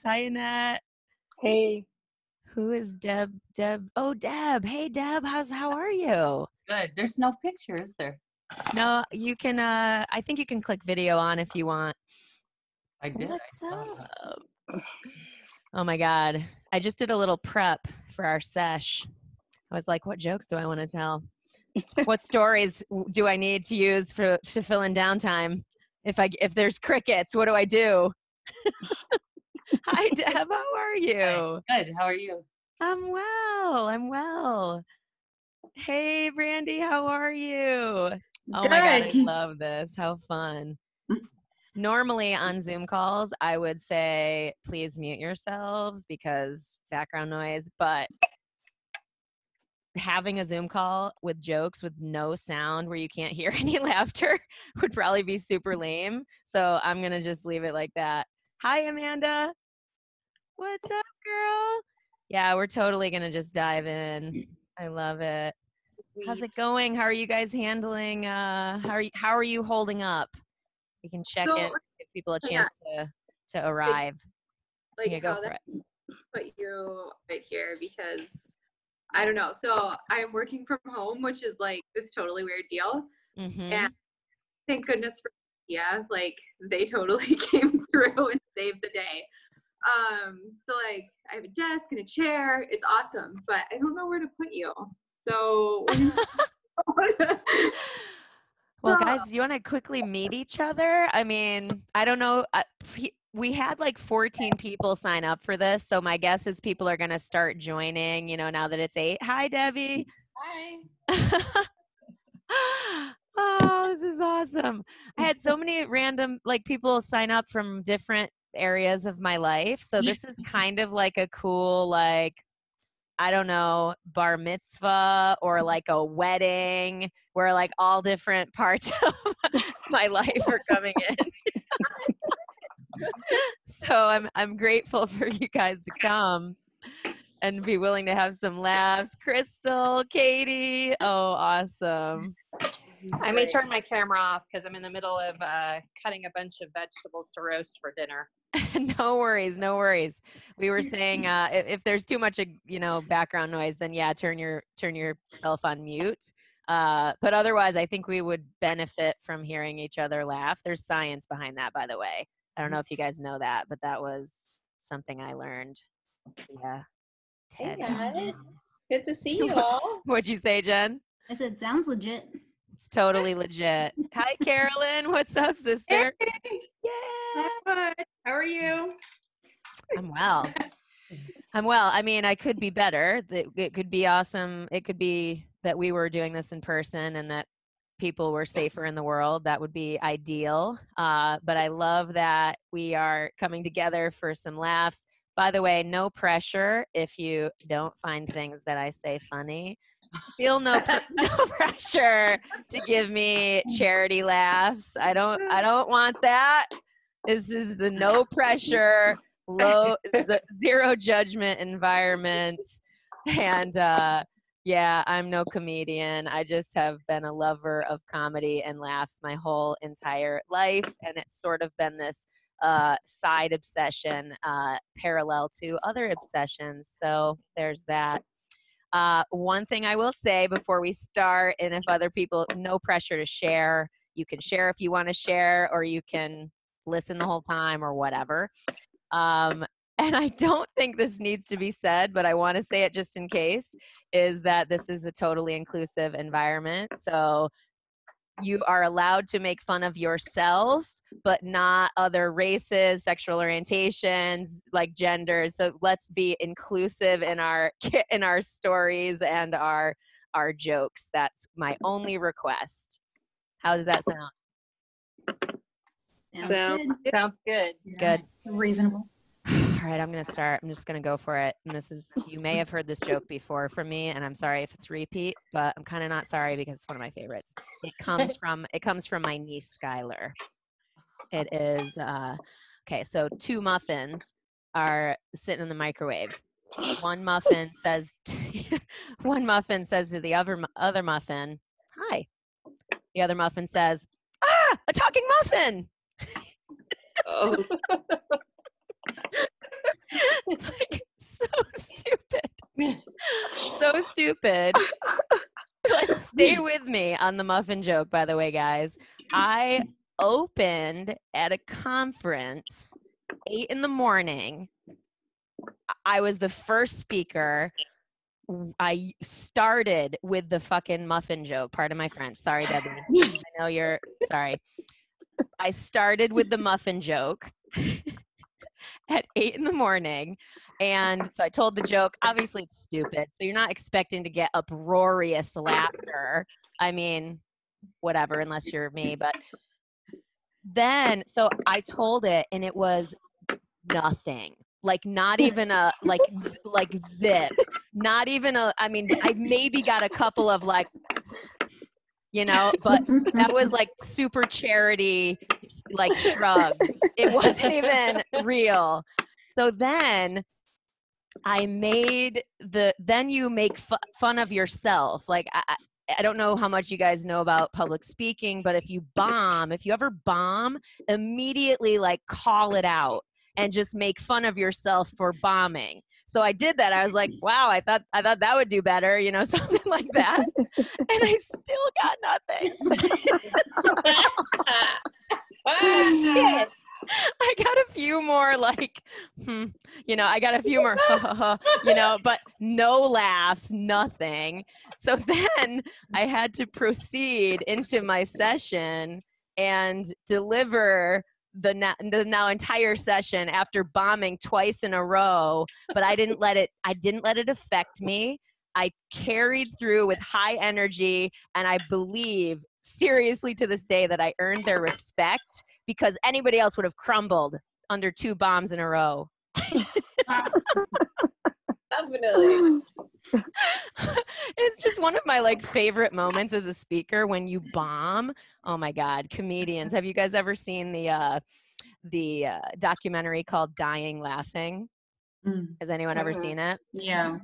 Debs. Hi, Annette. Hey. Who is Deb? Oh, Deb. Hey, Deb. How are you? Good. There's no picture, is there? No, you can, I think you can click video on if you want. I did. What's up? Oh my God. I just did a little prep for our sesh. I was like, what jokes do I want to tell? What stories do I need to use to fill in downtime? If there's crickets, what do I do? Hi, Deb. How are you? Hi. Good. How are you? I'm well. Hey, Brandy. How are you? Oh my God. I love this. How fun. Normally on Zoom calls, I would say, please mute yourselves because background noise, but having a Zoom call with jokes with no sound where you can't hear any laughter would probably be super lame. So I'm going to just leave it like that. Hi, Amanda. What's up, girl? Yeah, we're totally going to just dive in. I love it. How's it going? How are you guys handling? How are you holding up? We can check in, give people a chance to arrive. Go for it. Put you right here because I don't know. So I'm working from home, which is like this totally weird deal. Mm-hmm. And thank goodness for like they totally came through and saved the day. So like I have a desk and a chair. It's awesome, but I don't know where to put you. So well, guys, you want to quickly meet each other? I mean, I don't know. We had like 14 people sign up for this. So my guess is people are going to start joining, now that it's 8. Hi, Debbie. Hi. Oh, this is awesome. I had so many random people sign up from different areas of my life. So this is kind of like a cool, I don't know, bar mitzvah or like a wedding where like all different parts of my life are coming in. So I'm grateful for you guys to come and be willing to have some laughs. Crystal, Katie, oh, awesome. I may turn my camera off because I'm in the middle of cutting a bunch of vegetables to roast for dinner. No worries. We were saying if there's too much, background noise, then yeah, turn yourself on mute. But otherwise, I think we would benefit from hearing each other laugh. There's science behind that, by the way. I don't know if you guys know that, but that was something I learned. Yeah. Hey guys, good to see you all. What'd you say, Jen? I said, sounds legit. It's totally legit. Hi, Carolyn. What's up, sister? Hey. Yeah. Hi. How are you? I'm well. I mean, I could be better. It could be awesome. It could be that we were doing this in person and that people were safer in the world. That would be ideal. But I love that we are coming together for some laughs. By the way, no pressure if you don't find things that I say funny. Feel no pressure to give me charity laughs. I don't want that. This is the no pressure, zero judgment environment. And yeah, I'm no comedian. I just have been a lover of comedy and laughs my whole entire life. And it's sort of been this side obsession parallel to other obsessions. So there's that. One thing I will say before we start, and if other people, no pressure to share. You can share if you want to share, or you can listen the whole time or whatever. And I don't think this needs to be said, but I want to say it just in case, is that this is a totally inclusive environment. So you are allowed to make fun of yourself, but not other races, sexual orientations, like genders. So let's be inclusive in our stories and our jokes. That's my only request. How does that sound? Sounds good. Yeah. Good. Reasonable. All right, I'm going to start. I'm just going to go for it. And you may have heard this joke before from me, and I'm sorry if it's repeat, but I'm kind of not sorry because it's one of my favorites. It comes from my niece, Skylar. It is, okay, so 2 muffins are sitting in the microwave. One muffin says to the other muffin, "Hi." The other muffin says, "A talking muffin." Oh. It's like so stupid. So stupid. Like, stay with me on the muffin joke, by the way, guys. I opened at a conference 8 a.m. I was the first speaker. I started with the fucking muffin joke. Pardon my French. Sorry, Debbie. I know you're sorry. I started with the muffin joke at 8 a.m. And so I told the joke. Obviously, it's stupid. So you're not expecting to get uproarious laughter. I mean, whatever, unless you're me. But then, so I told it, and it was nothing. Like, not even a like zip. Not even a. I mean, I maybe got a couple of like, but that was like super charity, like shrugs. It wasn't even real. So then I made then you make fun of yourself. Like, I don't know how much you guys know about public speaking, but if you ever bomb, immediately like call it out and just make fun of yourself for bombing. So I did that. I was like, wow, I thought that would do better, something like that. And I still got nothing. Shit. I got a few more like, I got a few more, but no laughs, nothing. So then I had to proceed into my session and deliver the now entire session after bombing twice in a row, but I didn't let it affect me. I carried through with high energy, and I believe seriously to this day that I earned their respect, because anybody else would have crumbled under 2 bombs in a row. Definitely. It's just one of my like favorite moments as a speaker when you bomb. Oh my God, comedians. Have you guys ever seen the documentary called Dying Laughing? Has anyone ever seen it? Yeah.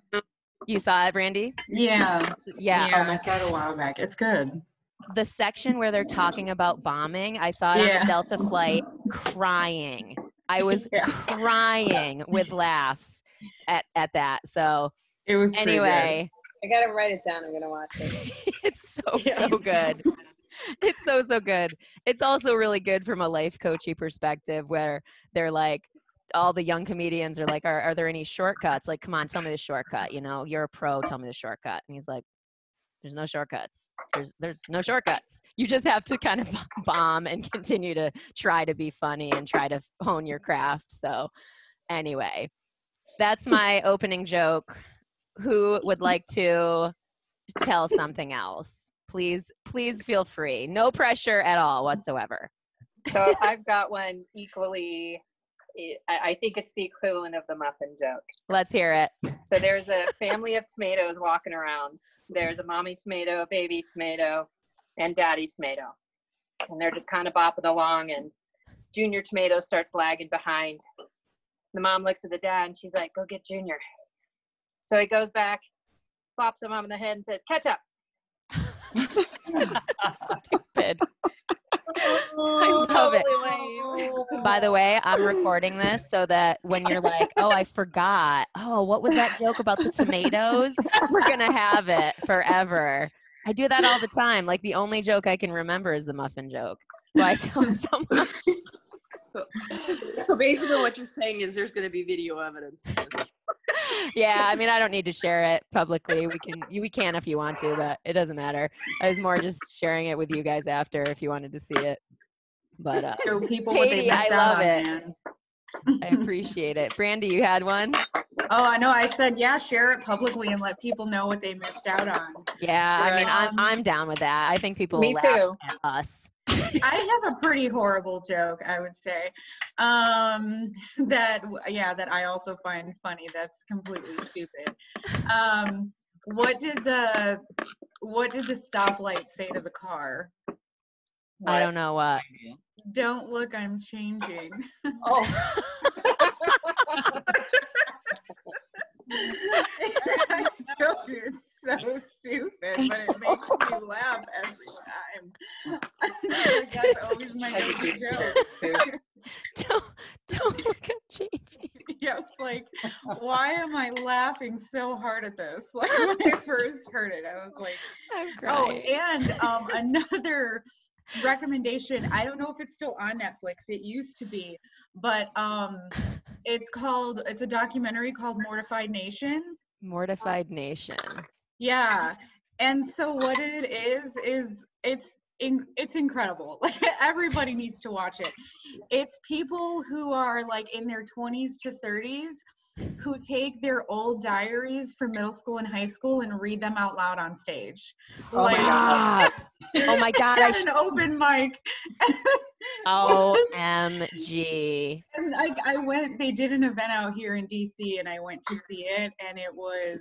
You saw it, Brandy? Yeah. Yeah. Yeah, I saw it a while back. It's good. The section where they're talking about bombing, I saw it on Yeah. the Delta flight, crying. I was Yeah. crying with laughs at that. So It was pretty anyway, I gotta write it down. I'm gonna watch it. it's so good. It's so good. It's also really good from a life coachy perspective, where they're like, all the young comedians are like, are there any shortcuts? Like, come on, tell me the shortcut. You're a pro. Tell me the shortcut. And he's like, there's no shortcuts. There's no shortcuts. You just have to kind of bomb and continue to try to be funny and try to hone your craft. So anyway, that's my opening joke. Who would like to tell something else? Please feel free. No pressure at all whatsoever. So I've got one equally, I think it's the equivalent of the muffin joke. Let's hear it. So there's a family of tomatoes walking around. There's a mommy tomato, a baby tomato, and daddy tomato. And they're just kind of bopping along, and Junior tomato starts lagging behind. The mom looks at the dad and she's like, go get Junior. So he goes back, bops the mom in the head and says, catch up. Stupid. I love it. By the way, I'm recording this so that when you're like, oh, I forgot. Oh, what was that joke about the tomatoes? We're going to have it forever. I do that all the time. Like, the only joke I can remember is the muffin joke. So I tell it so much. So basically what you're saying is there's going to be video evidence of this. Yeah, I mean, I don't need to share it publicly. We can if you want to, but it doesn't matter. I was more just sharing it with you guys after if you wanted to see it. But Show people what they Katie, missed I out love on, it. man. I appreciate it. Brandy, you had one? Oh, I know. I said, yeah, share it publicly and let people know what they missed out on. Yeah, I mean, I'm down with that. I think people Me laugh too. at us. I have a pretty horrible joke, I would say, that I also find funny. That's completely stupid. What did the stoplight say to the car? I don't know what. Don't look, I'm changing. Oh. I told you it's so stupid, but it makes me laugh every time. Like, that's always my go-to joke. Don't look, I'm changing. Yes, like why am I laughing so hard at this? Like when I first heard it, I was like, I'm oh, crying. and another recommendation. I don't know if it's still on Netflix. It used to be, but it's a documentary called Mortified Nation. Mortified Nation. Yeah. And so what it is it's incredible. Like everybody needs to watch it. It's people who are like in their 20s to 30s who take their old diaries from middle school and high school and read them out loud on stage. Stop. Oh my God. At an open mic. OMG. And I went, they did an event out here in DC and I went to see it and it was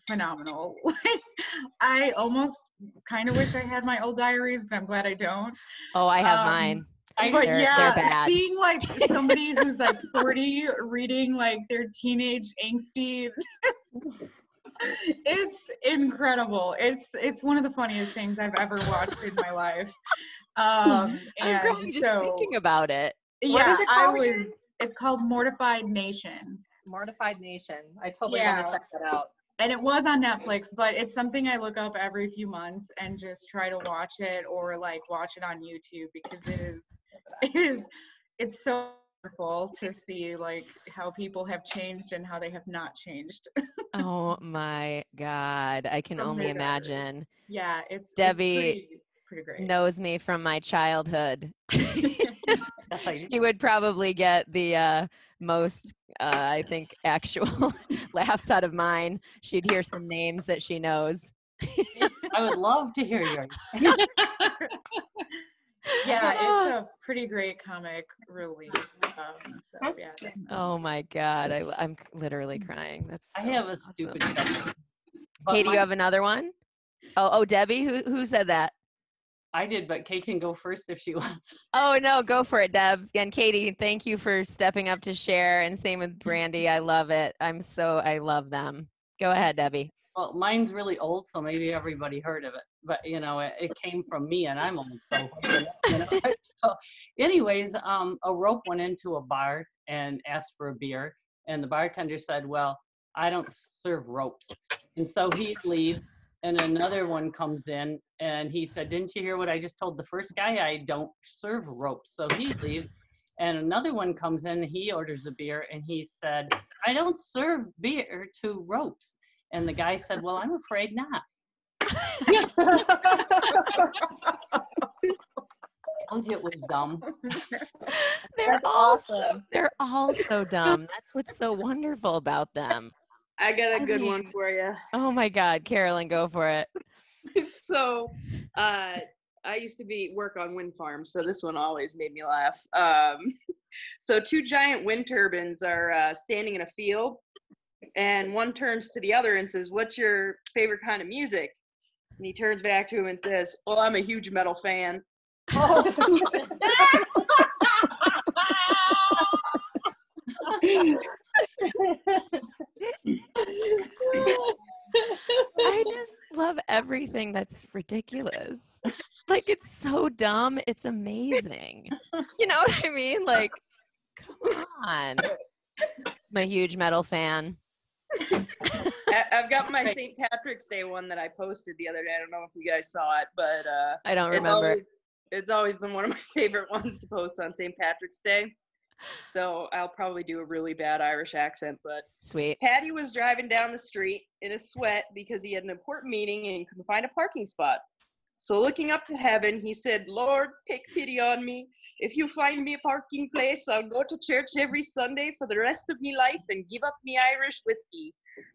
phenomenal. Like I almost kind of wish I had my old diaries, but I'm glad I don't. Oh, I have mine. But they're yeah, bad. seeing like somebody who's like 40 reading like their teenage angsty, it's incredible. It's one of the funniest things I've ever watched in my life. I'm And crying just so thinking about it. What yeah, is it called again? it's called Mortified Nation. Mortified Nation. I totally Yeah. want to check that out. And it was on Netflix, but it's something I look up every few months and just try to watch it or like watch it on YouTube because it's so wonderful to see like how people have changed and how they have not changed. Oh my God. I can From only their diaries. imagine. Yeah, Debbie it's pretty great. knows me from my childhood. Yes, I do. She would probably get the most, I think, actual laughs out of mine. She'd hear some names that she knows. I would love to hear yours. Yeah, it's a pretty great comic relief. So yeah. Oh my God. I'm literally crying. That's I so have a awesome. stupid joke. But Katie, you my- have another one? Oh, Debbie, who said that? I did, but Kate can go first if she wants. Oh no, go for it, Deb. And Katie, thank you for stepping up to share. And same with Brandy. I love it. I love them. Go ahead, Debbie. Well, mine's really old, so maybe everybody heard of it. But you know, it came from me, and I'm old, so you know. So, anyways, a rope went into a bar and asked for a beer, and the bartender said, "Well, I don't serve ropes," and so he leaves. And another one comes in and he said, "Didn't you hear what I just told the first guy? I don't serve ropes." So he leaves. And another one comes in, he orders a beer and he said, "I don't serve beer to ropes." And the guy said, "Well, I'm afraid not." Told you it was dumb. They're all so dumb. That's what's so wonderful about them. I got a I good one mean- for you. Oh my God, Carolyn, go for it. So, I used to work on wind farms, so this one always made me laugh. So two giant wind turbines are standing in a field, and one turns to the other and says, "What's your favorite kind of music?" And he turns back to him and says, "Well, I'm a huge metal fan." I just love everything that's ridiculous. Like, it's so dumb. It's amazing. You know what I mean? Like, come on. I'm a huge metal fan. I've got my St. Patrick's Day one that I posted the other day. I don't know if you guys saw it, but I don't remember. It's always been one of my favorite ones to post on St. Patrick's Day. So I'll probably do a really bad Irish accent, but Sweet. Patty was driving down the street in a sweat because he had an important meeting and couldn't find a parking spot. So looking up to heaven, he said, "Lord, take pity on me. If you find me a parking place, I'll go to church every Sunday for the rest of me life and give up me Irish whiskey."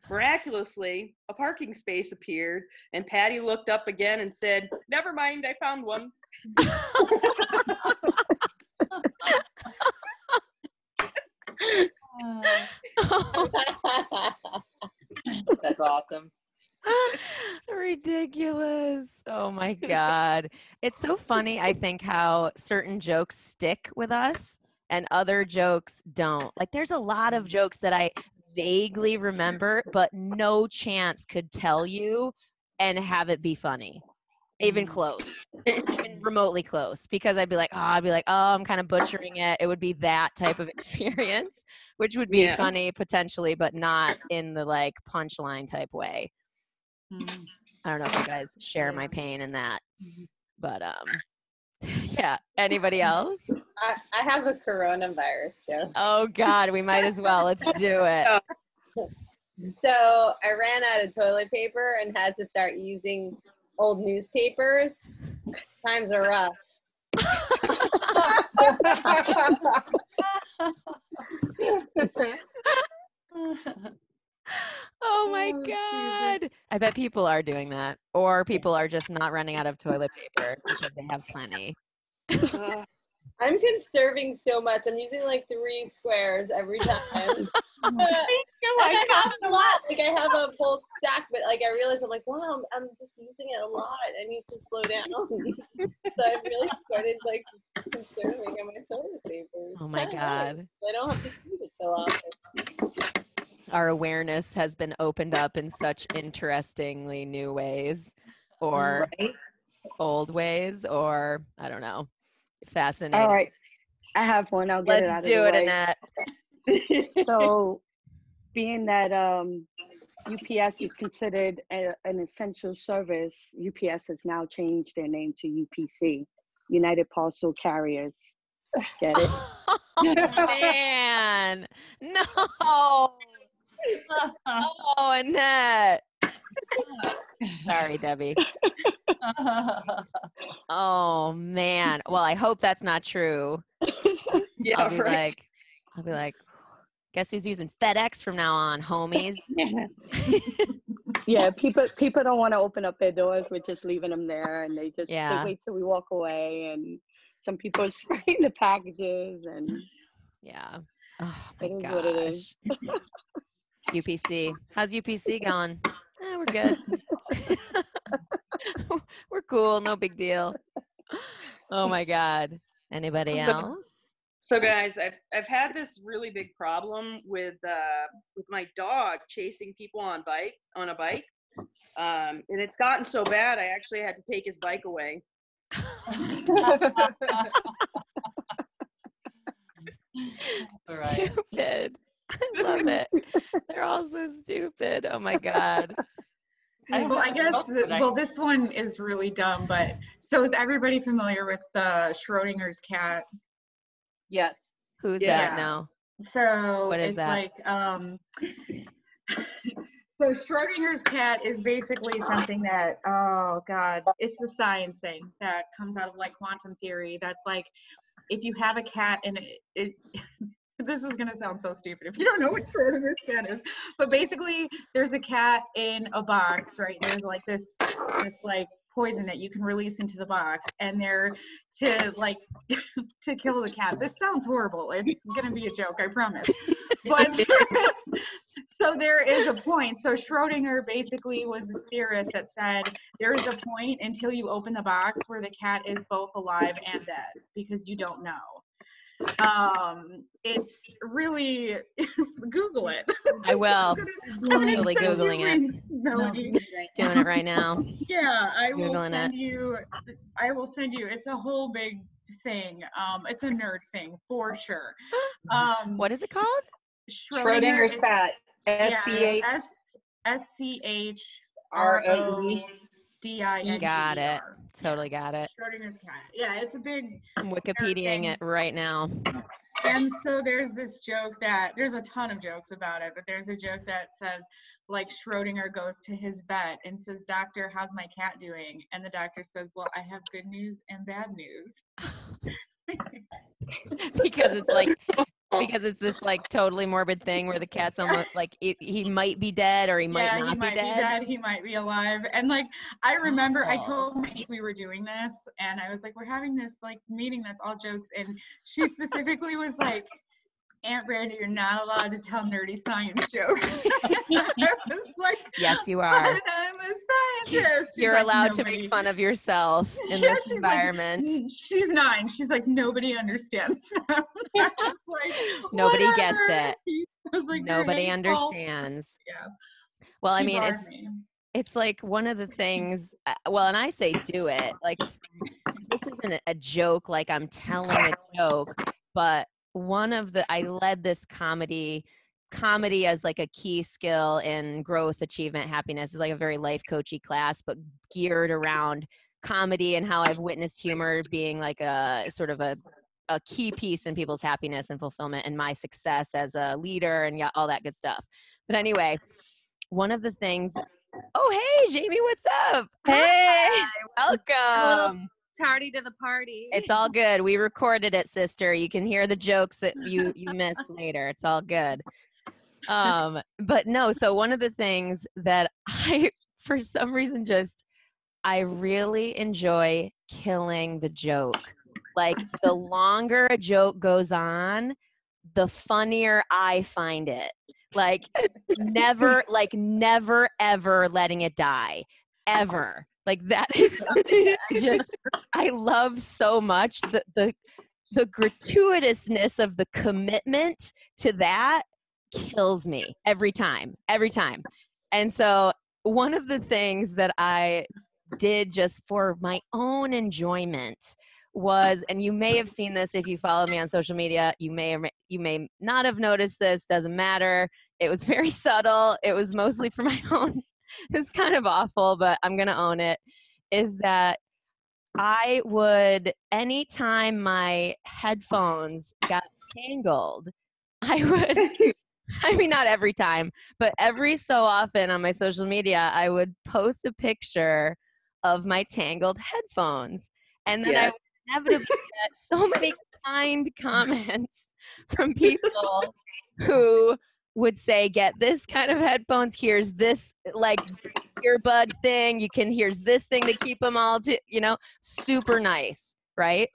Miraculously, a parking space appeared, and Patty looked up again and said, "Never mind, I found one." That's awesome. Ridiculous. Oh my God. It's so funny, I think, how certain jokes stick with us and other jokes don't. Like, there's a lot of jokes that I vaguely remember, but no chance could tell you and have it be funny. even close, even remotely close, because I'd be like, oh, I'm kind of butchering it. It would be that type of experience, which would be funny potentially, but not in the like punchline type way. I don't know if you guys share my pain in that, but yeah. Anybody else? I have a coronavirus joke. Oh God, we might as well. Let's do it. So I ran out of toilet paper and had to start using old newspapers. Times are rough. Oh my God. I bet people are doing that, or people are just not running out of toilet paper because they have plenty. I'm conserving so much. I'm using like 3 squares every time. And I have a lot. Like I have a whole stack, but like I realize I'm like, wow, I'm just using it a lot. I need to slow down. So I've really started like conserving on my toilet paper. It's Oh my God. nice. I don't have to use it so often. Our awareness has been opened up in such interestingly new ways, or old ways, or I don't know. Fascinating. All right. I have one. I'll get it out of the way. Let's do it, Annette. So, being that UPS is considered an essential service, UPS has now changed their name to UPC, United Parcel Carriers. Get it? Oh, man. No. Oh, Annette. Sorry, Debbie. Oh man. Well, I hope that's not true. Yeah, I'll be like, guess who's using FedEx from now on, homies? Yeah, people don't want to open up their doors. We're just leaving them there, and they wait till we walk away. And some people are spraying the packages, and oh my it is gosh. what it is. UPC. How's UPC going? We're good. We're cool. No big deal. Oh my God. Anybody else? So guys, I've had this really big problem with my dog chasing people on a bike. And it's gotten so bad I actually had to take his bike away. Stupid. I love it. They're all so stupid. Oh my God. Well, I guess, this one is really dumb, but so is everybody familiar with Schrodinger's cat? Yes. Who's that now? So what is it's that? Like, so Schrodinger's cat is basically something that, oh God, it's a science thing that comes out of like quantum theory. That's like, if you have a cat and it this is gonna sound so stupid if you don't know what Schrodinger's cat is, but basically there's a cat in a box, right? There's like this like poison that you can release into the box, and they're to like to kill the cat. This sounds horrible. It's gonna be a joke, I promise. But there is a point. So Schrodinger basically was a theorist that said there is a point until you open the box where the cat is both alive and dead, because you don't know. It's really Google it. I will. I'm totally Googling it. Melanie. Doing it right now. Yeah, I will Googling send you. It's a whole big thing. It's a nerd thing for sure. What is it called? Schrodinger's cat. SCHRODINGER. Got it. Totally got it. Schrodinger's cat. Yeah, it's a big. I'm Wikipediaing it right now. And so there's this joke there's a ton of jokes about it, but there's a joke that says, like, Schrodinger goes to his vet and says, "Doctor, how's my cat doing?" And the doctor says, "Well, I have good news and bad news." because it's this like totally morbid thing where the cat's almost like he might be dead or he might not be dead. He might be alive. And like, I remember I told my niece we were doing this, and I was like, we're having this like meeting that's all jokes, and she specifically was like, "Aunt Brandy, you're not allowed to tell nerdy science jokes." I was like, yes, you are. But I'm a scientist. You're like, allowed to make fun of yourself in this environment. Like, she's 9. She's like, nobody understands. I was like, nobody whatever. Gets it. I was like, nobody understands. Yeah. Well, She I mean, barred me. it's like one of the things, well, and I say do it. Like, this isn't a joke, like I'm telling a joke, but I led this comedy as like a key skill in growth, achievement, happiness. Is like a very life coachy class, but geared around comedy and how I've witnessed humor being like a sort of a key piece in people's happiness and fulfillment and my success as a leader and all that good stuff. But anyway, one of the things, oh, hey, Jamie, what's up? Hey, Hi, welcome. tardy to the party. It's all good. We recorded it, sister. You can hear the jokes that you missed later. It's all good. But no, so one of the things that I, for some reason, I really enjoy killing the joke. Like, the longer a joke goes on, the funnier I find it. Like, never ever letting it die, ever. Like, that is something that I love so much. The gratuitousness of the commitment to that kills me every time. And so one of the things that I did just for my own enjoyment was, and you may have seen this if you follow me on social media, you may not have noticed this, doesn't matter. It was very subtle. It was mostly for my own, it's kind of awful, but I'm going to own it, is that I would, anytime my headphones got tangled, I would, I mean, not every time, but every so often on my social media, I would post a picture of my tangled headphones. And then I would inevitably get so many kind comments from people who would say, get this kind of headphones, here's this like earbud thing, here's this thing to keep them all super nice, right?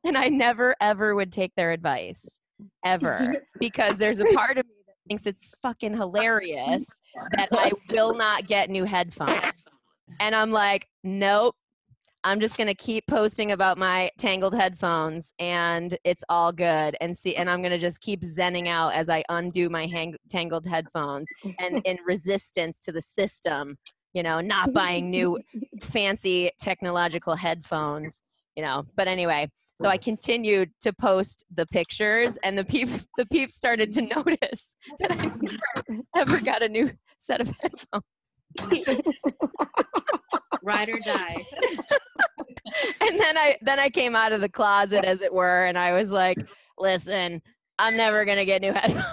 And I never ever would take their advice, ever, because there's a part of me that thinks it's fucking hilarious that I will not get new headphones. And I'm like, nope, I'm just going to keep posting about my tangled headphones and it's all good. And I'm going to just keep zenning out as I undo my tangled headphones and in resistance to the system, not buying new fancy technological headphones, but anyway, so I continued to post the pictures and the peeps started to notice that I never ever got a new set of headphones. Ride or die. And then I came out of the closet, as it were, and I was like, listen, I'm never going to get new headphones.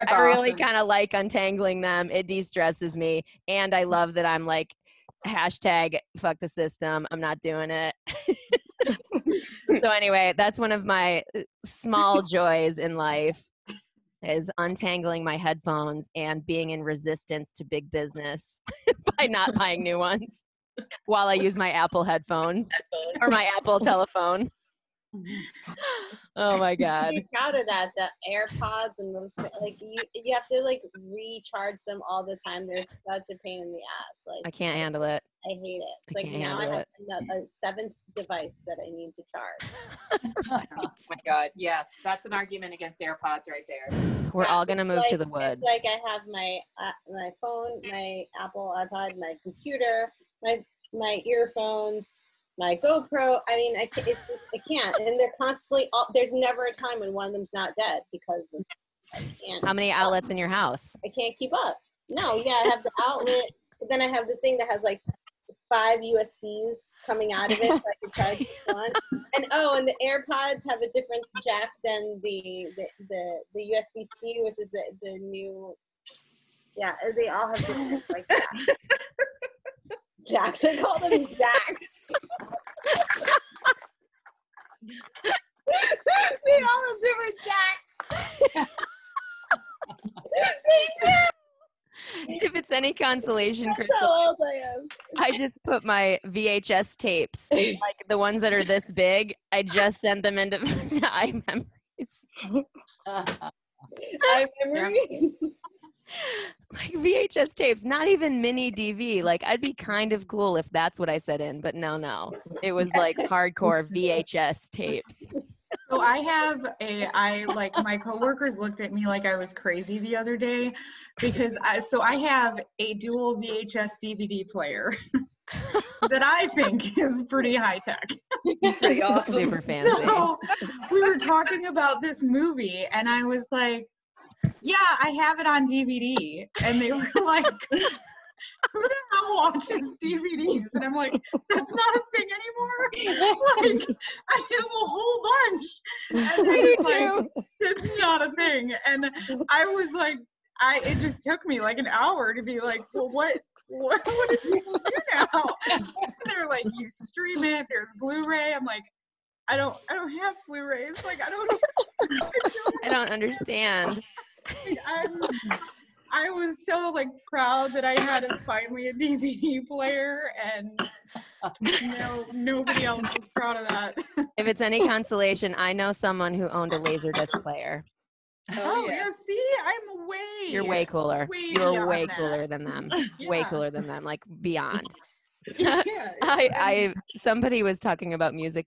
I really kind of like untangling them. It de-stresses me. And I love that I'm like, hashtag fuck the system. I'm not doing it. So anyway, that's one of my small joys in life, is untangling my headphones and being in resistance to big business by not buying new ones while I use my Apple headphones or my Apple telephone. Oh my God. I'm proud of that. The AirPods and those like you have to like recharge them all the time. They're such a pain in the ass. Like, I can't handle it. I hate it. It's like now I have a seventh device that I need to charge. Oh my God. Yeah, that's an argument against AirPods right there. We're all gonna move to the woods. It's like I have my phone, my Apple iPod, my computer, my earphones, my GoPro. I mean, I can't. And they're constantly. There's never a time when one of them's not dead because I can't. How many outlets in your house? I can't keep up. No, yeah, I have the outlet, but then I have the thing that has like 5 USBs coming out of it, so I can charge one. And the AirPods have a different jack than the USB-C, which is the new. Yeah, they all have different like that. Jacks. I call them jacks. They all have different jacks. They do. If it's any consolation, That's Crystal, how old I am. I just put my VHS tapes, like the ones that are this big, I just sent them into iMemories. iMemories? Like VHS tapes, not even mini DV. Like, I'd be kind of cool if that's what I said in, but no. It was like hardcore VHS tapes. So I like my coworkers looked at me like I was crazy the other day because I have a dual VHS DVD player that I think is pretty high tech. Pretty awesome. Super fancy. So we were talking about this movie and I was like, yeah, I have it on DVD. And they were like, who the hell watches DVDs? And I'm like, that's not a thing anymore. Like, I have a whole bunch. And they was like, it's not a thing. And I was like, it just took me like an hour to be like, well, what do people do now? And they're like, you stream it, there's Blu-ray. I'm like, I don't have Blu-rays. Like, I don't understand. I was so like proud that I had finally a DVD player, and nobody else was proud of that. If it's any consolation, I know someone who owned a Laserdisc player. Oh yeah, see, I'm way. You're way cooler. You're way cooler than them. Way cooler than them, like beyond. Somebody was talking about music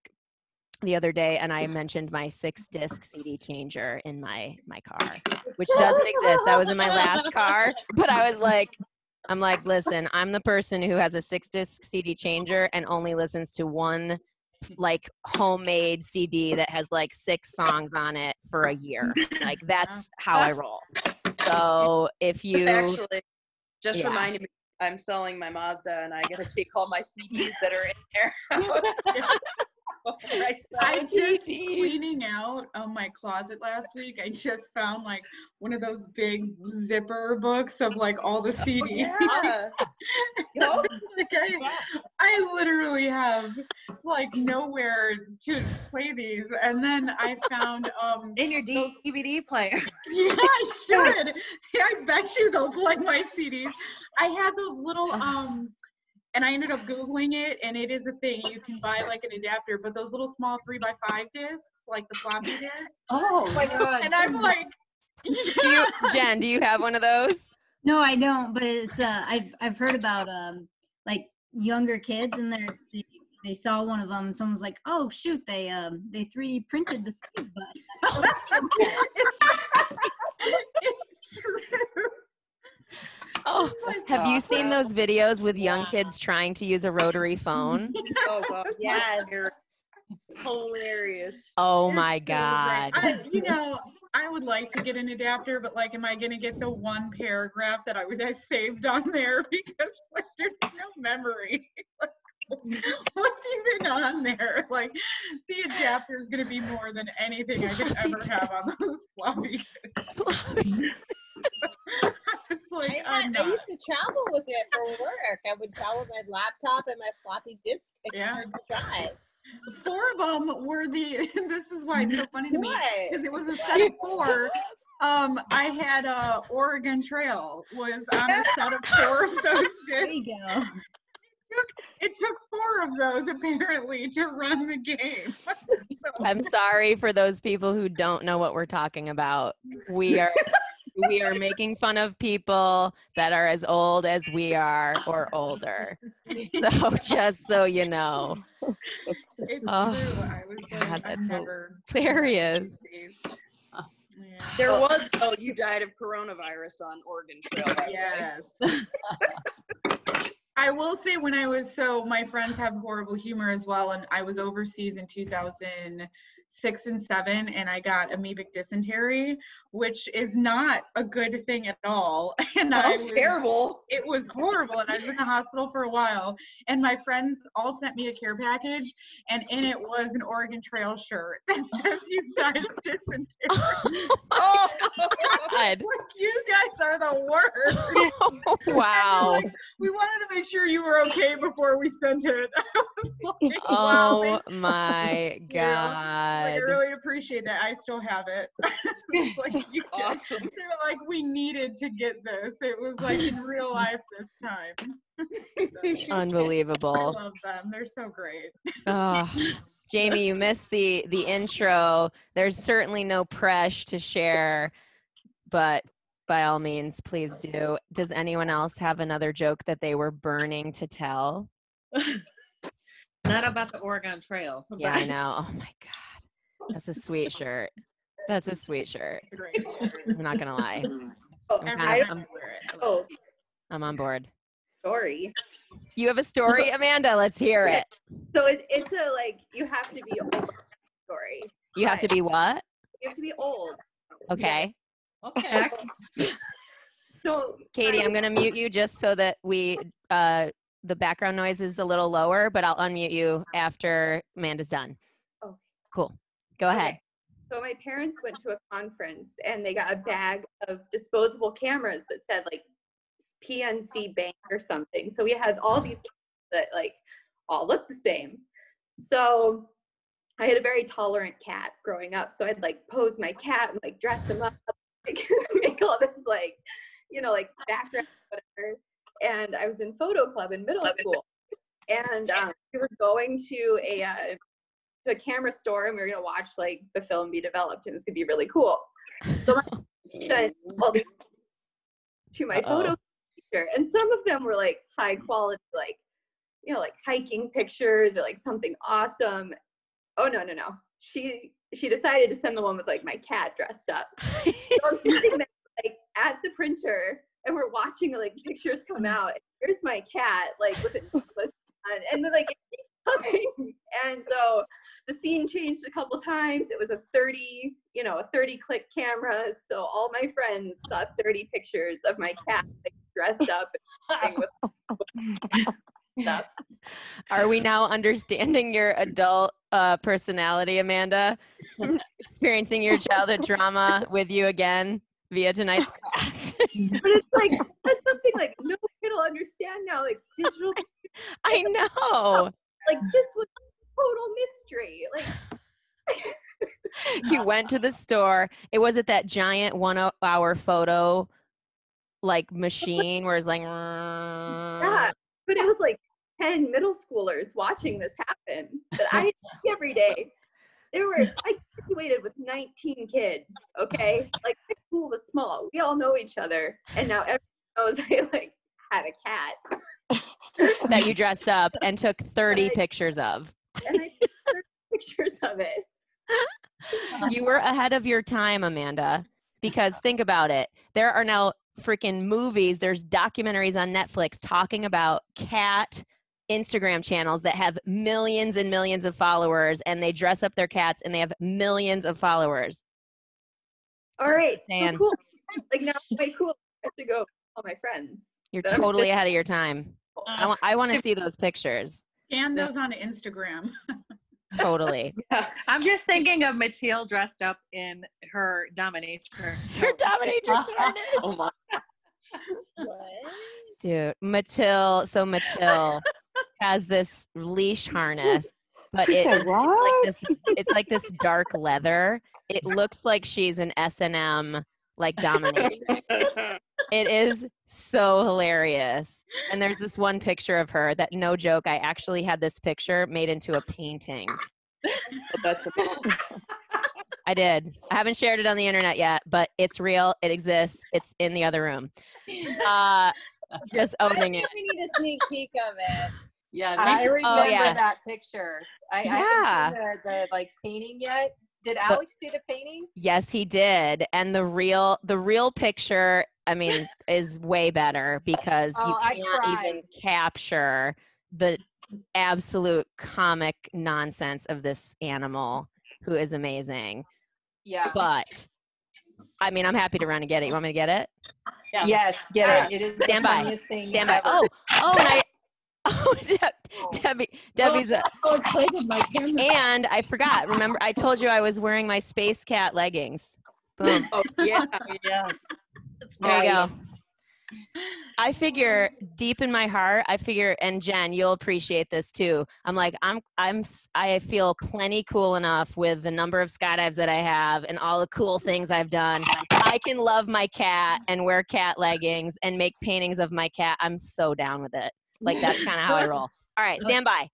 the other day, and I mentioned my 6-disc CD changer in my car, which doesn't exist. That was in my last car, but I'm like, listen, I'm the person who has a 6-disc CD changer and only listens to one like homemade CD that has like 6 songs on it for a year. Like that's how I roll. So if you actually just reminded me, I'm selling my Mazda and I gotta take all my CDs that are in there. I just cleaning out my closet last week. I just found like one of those big zipper books of like all the CDs. I literally have like nowhere to play these, and then I found in your DVD player. Yeah, I should. I bet you they'll play my CDs. I had those little and I ended up Googling it, and it is a thing. You can buy like an adapter, but those little small 3x5 discs, like the floppy discs. Oh my God. And I'm like, Jen, do you have one of those? No, I don't, but it's I've heard about like younger kids, and they saw one of them, and someone's like, oh shoot, they 3D printed the save button. It's true. Oh, have you seen those videos with young kids trying to use a rotary phone? Oh God, yes, hilarious. Oh It's my so God. great. I would like to get an adapter, but like, am I going to get the one paragraph that I saved on there? Because like, there's no memory. What's even on there? Like, the adapter is going to be more than anything I could ever have on those floppy disks. It's like, I used to travel with it for work. I would travel with my laptop and my floppy disk external drive. 4 of them were this is why it's so funny to me, because it was a set of 4. I had Oregon Trail was on a set of 4 of those discs. There you go. It took 4 of those apparently to run the game. I'm sorry for those people who don't know what we're talking about. We are making fun of people that are as old as we are or older. So just so you know. It's true. I was God, like, that's I've so never. hilarious. Yeah. There was you died of coronavirus on Oregon Trail. By the way. Yes. I will say my friends have horrible humor as well, and I was overseas in 2006 and 2007, and I got amoebic dysentery, which is not a good thing at all. And that was terrible. It was horrible, and I was in the hospital for a while, and my friends all sent me a care package, and in it was an Oregon Trail shirt that says you've died of dysentery. Oh, God. Like, you guys are the worst. Wow. Like, we wanted to make sure you were okay before we sent it. I was like, Oh wow, my God. Like, I really appreciate that. I still have it. It's like, awesome. They're like, we needed to get this. It was like in real life this time. So, Unbelievable. I love them. They're so great. Oh, Jamie, you missed the intro. There's certainly no pressure to share, but by all means, please do. Does anyone else have another joke that they were burning to tell? Not about the Oregon Trail. Yeah, I know. Oh my God. That's a sweet shirt. That's a sweet shirt. It's a great shirt. I'm not gonna lie. Oh, I'm, Every kind of, time I'm, I wear it. oh, I'm on board. story. You have a story, Amanda? Let's hear it. So it's a like you have to be old story. You have to be what? You have to be old. Okay. Okay. So Katie, I'm gonna mute you just so that we the background noise is a little lower, but I'll unmute you after Amanda's done. Okay. Cool. Go ahead. Okay. So my parents went to a conference and they got a bag of disposable cameras that said like PNC Bank or something. So we had all these cameras that like all looked the same. So I had a very tolerant cat growing up. So I'd like pose my cat and like dress him up, like, make all this like, you know, like background, whatever. And I was in photo club in middle school. And we were going to a camera store and we were going to watch like the film be developed. And it was going to be really cool. So I sent all these to my photo teacher. And some of them were like high quality, like, you know, like hiking pictures or like something awesome. Oh, no. She decided to send the one with like my cat dressed up. So I'm sitting there like at the printer and we're watching like pictures come out. And here's my cat like with a necklace on, and then like it keeps coming. And so the scene changed a couple times. It was a 30 click camera. So all my friends saw 30 pictures of my cat like, dressed up and with stuff. Are we now understanding your adult personality, Amanda? Experiencing your childhood drama with you again via tonight's class. But it's like that's something like no kid will understand now. Like digital. I know. Like this was total mystery. Like You went to the store. It was at that giant 1 hour photo like machine where it's like yeah, but it was like 10 middle schoolers watching this happen that I see every day. I graduated with 19 kids, okay? Like, my school was small. We all know each other. And now everyone knows I, like, had a cat. that you dressed up and took 30 pictures of. And I took 30 pictures of it. You were ahead of your time, Amanda, because think about it. There are now freaking movies. There's documentaries on Netflix talking about cat Instagram channels that have millions and millions of followers, and they dress up their cats and they have millions of followers. All right. And so cool. Like now, way cool. I have to go tell my friends. you're totally ahead of your time. I want to see those pictures. Scan those on Instagram. Totally. I'm just thinking of Mathilde dressed up in her dominatrix. Her dominatrix harness. Oh my. What? Dude, Mathilde has this leash harness, but She said, what? it's like this dark leather. It looks like she's an S&M like dominatrix. It is so hilarious. And there's this one picture of her that, no joke, I actually had this picture made into a painting. That's I did. I haven't shared it on the internet yet, but it's real. It exists. It's in the other room. Just I owning think it. we need a sneak peek of it. Yeah. I remember yeah. that picture. I haven't seen the like painting yet. Did Alex see the painting? Yes, he did. And the real picture, I mean, is way better because you can't even capture the absolute comic nonsense of this animal who is amazing. Yeah. But I mean, I'm happy to run and get it. You want me to get it? Yeah. Yes, get it. It is Stand the by. funniest thing Stand by. ever. Debbie's a, So excited, my camera. and I forgot. Remember, I told you I was wearing my Space Cat leggings. Boom. Oh yeah. Yeah. There you go. I figure deep in my heart, and Jen, you'll appreciate this too. I'm like, I feel plenty cool enough with the number of skydives that I have and all the cool things I've done. I can love my cat and wear cat leggings and make paintings of my cat. I'm so down with it. Like, that's kind of how I roll. All right, stand by.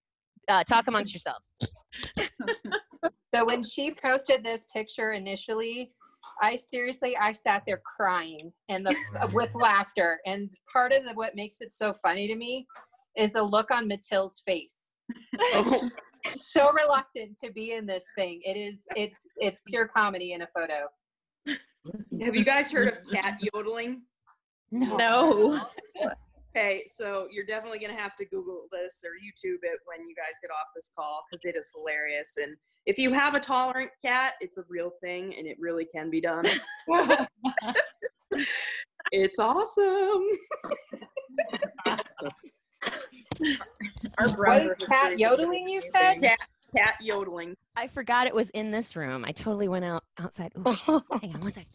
Talk amongst yourselves. So when she posted this picture initially, I sat there crying and with laughter. And part of what makes it so funny to me is the look on Mathilde's face. So reluctant to be in this thing. It's pure comedy in a photo. Have you guys heard of cat yodeling? No. Okay, so you're definitely going to have to Google this or YouTube it when you guys get off this call because it is hilarious. And if you have a tolerant cat, it's a real thing and it really can be done. It's awesome. Our What browser is cat history is yodeling, you said? Cat yodeling. I forgot it was in this room. I totally went outside. Ooh, hang on one sec.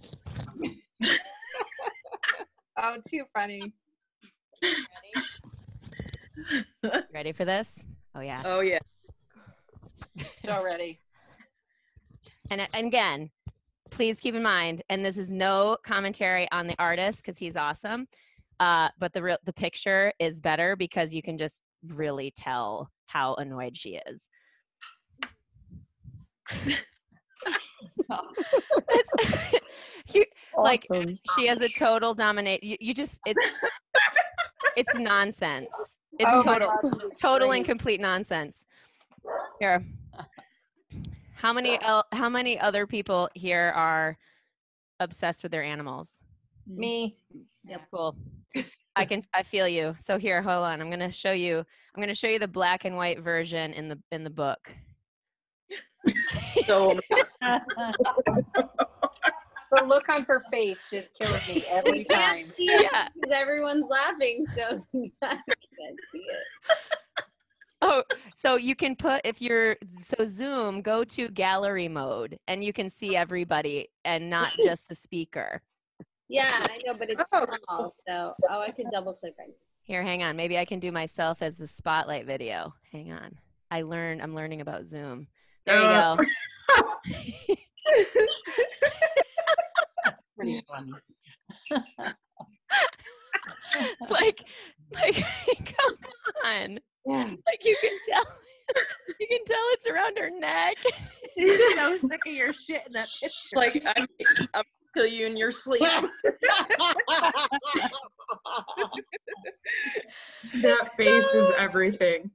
Oh, too funny. Ready for this? Oh yeah. Oh, yeah. So ready. And again, please keep in mind, and this is no commentary on the artist because he's awesome, but the picture is better because you can just really tell how annoyed she is. Like she has a total dominate. You just it's nonsense. It's total and complete nonsense. Here, how many other people here are obsessed with their animals? Me. Yep, cool. I feel you. So here, hold on. I'm gonna show you the black and white version in the book. So The look on her face just kills me every time. Yeah, because everyone's laughing, so I can't see it. Oh, so you can put Zoom, go to gallery mode and you can see everybody and not just the speaker. Yeah, I know, but it's small, so I can double click on it. Here, hang on. Maybe I can do myself as the spotlight video. Hang on. I'm learning about Zoom. There you go. Pretty funny. like come on. Like you can tell it's around her neck. She's so sick of your shit in that picture. like I'm kill you in your sleep. That face is everything.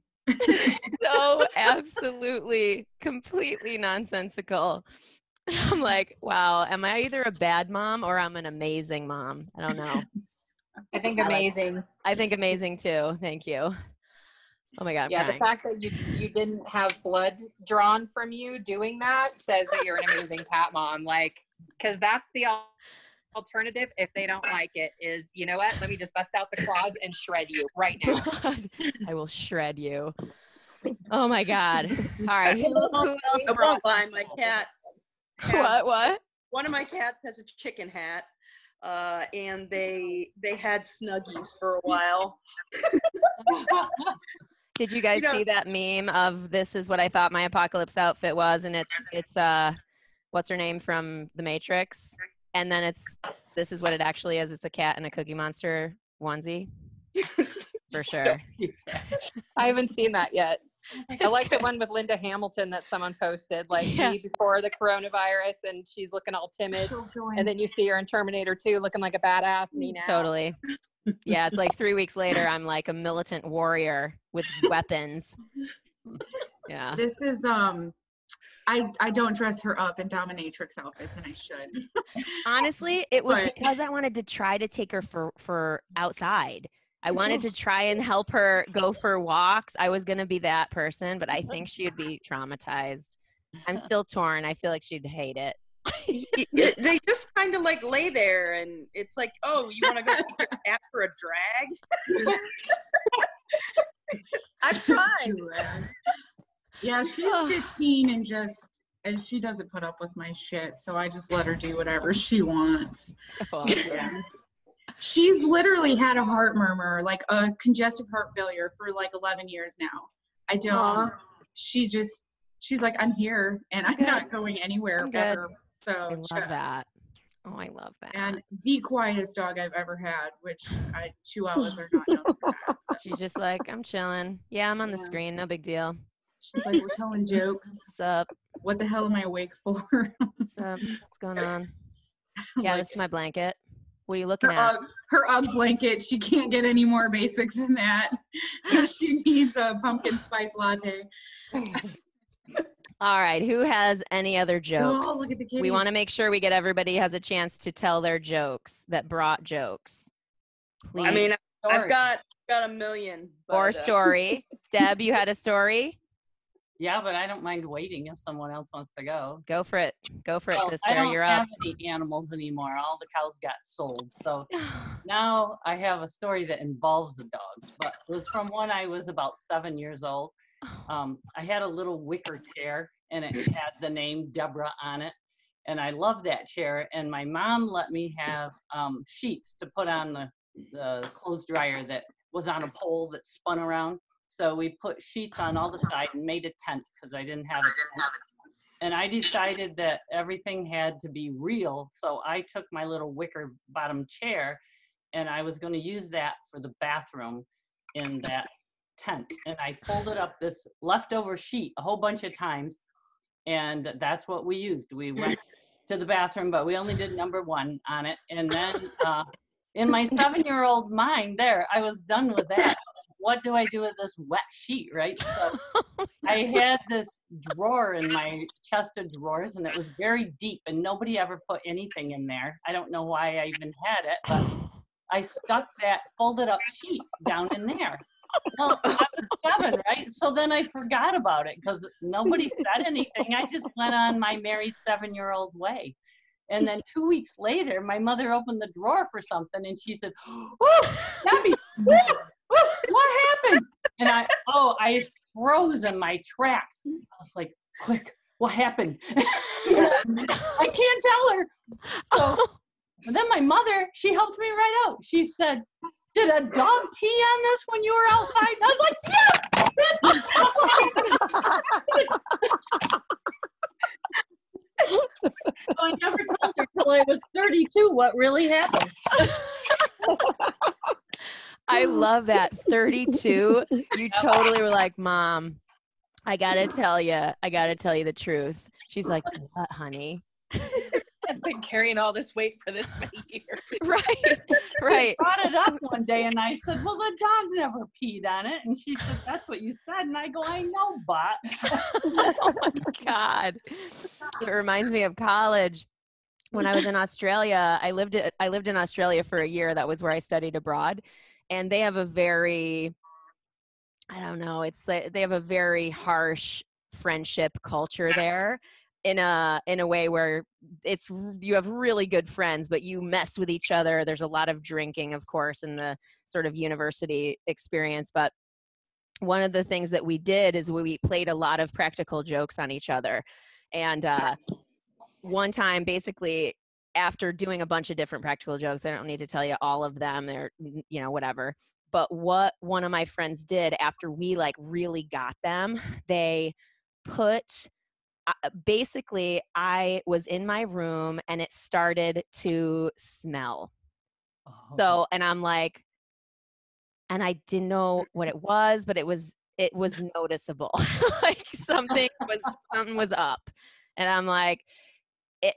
So absolutely, completely nonsensical. I'm like, wow, am I either a bad mom or I'm an amazing mom? I don't know. I think amazing. I think amazing too. Thank you. Oh my God. Yeah, the fact that you didn't have blood drawn from you doing that says that you're an amazing cat mom. Like, because that's the alternative if they don't like it is, you know what? Let me just bust out the claws and shred you right now. God, I will shred you. Oh my God. All right. Who else? I won't lie, my cat. What? One of my cats has a chicken hat, and they had Snuggies for a while. Did you guys see that meme of this is what I thought my apocalypse outfit was, and it's what's her name from The Matrix, and then this is what it actually is. It's a cat in a Cookie Monster onesie. For sure. I haven't seen that yet. I like the one with Linda Hamilton that someone posted, like me before the coronavirus, and she's looking all timid, and then you see her in Terminator 2 looking like a badass. Me now. Totally. Yeah, it's like 3 weeks later, I'm like a militant warrior with weapons. Yeah. This is I don't dress her up in dominatrix outfits, and I should. Honestly, it was because I wanted to try to take her for outside. I wanted to try and help her go for walks. I was going to be that person, but I think she would be traumatized. I'm still torn. I feel like she'd hate it. They just kind of like lay there, and it's like, oh, you want to go take your cat for a drag? I've tried. Yeah, she's 15 and she doesn't put up with my shit, so I just let her do whatever she wants. So awesome. Yeah. She's literally had a heart murmur, like a congestive heart failure for like 11 years now. She's like, I'm here and I'm not going anywhere ever. So I love that. Oh, I love that. And the quietest dog I've ever had, which Chihuahuas are not known for that. So. She's just like, I'm chilling. Yeah, I'm on the screen. No big deal. She's like, we're telling jokes. What's up? What the hell am I awake for? What's up? What's going on? Yeah, this is my blanket. What are you looking at? Her UGG blanket. She can't get any more basics than that. She needs a pumpkin spice latte. All right. Who has any other jokes? Oh, look at the kitty. We want to make sure we get everybody has a chance to tell their jokes that brought jokes. Please. I mean, I've got a million. But, or story. Deb, you had a story? Yeah, but I don't mind waiting if someone else wants to go. Go for it. Go for it, Well, sister. I don't You're have up. any animals anymore. All the cows got sold. So now I have a story that involves a dog, but it was from when I was about 7 years old. I had a little wicker chair and it had the name Deborah on it. And I loved that chair. And my mom let me have sheets to put on the clothes dryer that was on a pole that spun around. So we put sheets on all the sides and made a tent because I didn't have a tent. And I decided that everything had to be real. So I took my little wicker bottom chair and I was going to use that for the bathroom in that tent. And I folded up this leftover sheet a whole bunch of times. And that's what we used. We went to the bathroom, but we only did number 1 on it. And then in my 7-year-old mind there, I was done with that. What do I do with this wet sheet, right? So I had this drawer in my chest of drawers, and it was very deep, and nobody ever put anything in there. I don't know why I even had it, but I stuck that folded up sheet down in there. Well, I was 7, right? So then I forgot about it because nobody said anything. I just went on my merry 7-year-old way. And then 2 weeks later, my mother opened the drawer for something, and she said, "Oh, Debbie, what happened?" And I froze in my tracks. I was like, "Quick, what happened?" I can't tell her. So and then my mother, she helped me right out. She said, "Did a dog pee on this when you were outside?" And I was like, "Yes, that's what happened." So I never told her till I was 32 what really happened. I love that. 32. You totally were like, "Mom, I gotta tell you the truth." She's like, "What, honey?" I've been carrying all this weight for this many years. Right. I brought it up one day and I said, "Well, the dog never peed on it." And she said, "That's what you said." And I go, "I know, but." Oh my God. It reminds me of college. When I was in Australia, I lived in Australia for a year. That was where I studied abroad. And they have a very, I don't know, it's like they have a very harsh friendship culture there in a way where you have really good friends, but you mess with each other. There's a lot of drinking, of course, in the sort of university experience. But one of the things that we did is we played a lot of practical jokes on each other. And one time, basically, after doing a bunch of different practical jokes, I don't need to tell you all of them, they're, whatever. But what one of my friends did after we like really got them, they put, basically I was in my room and it started to smell. So, and I'm like, and I didn't know what it was, but it was noticeable. Like something was up. And I'm like,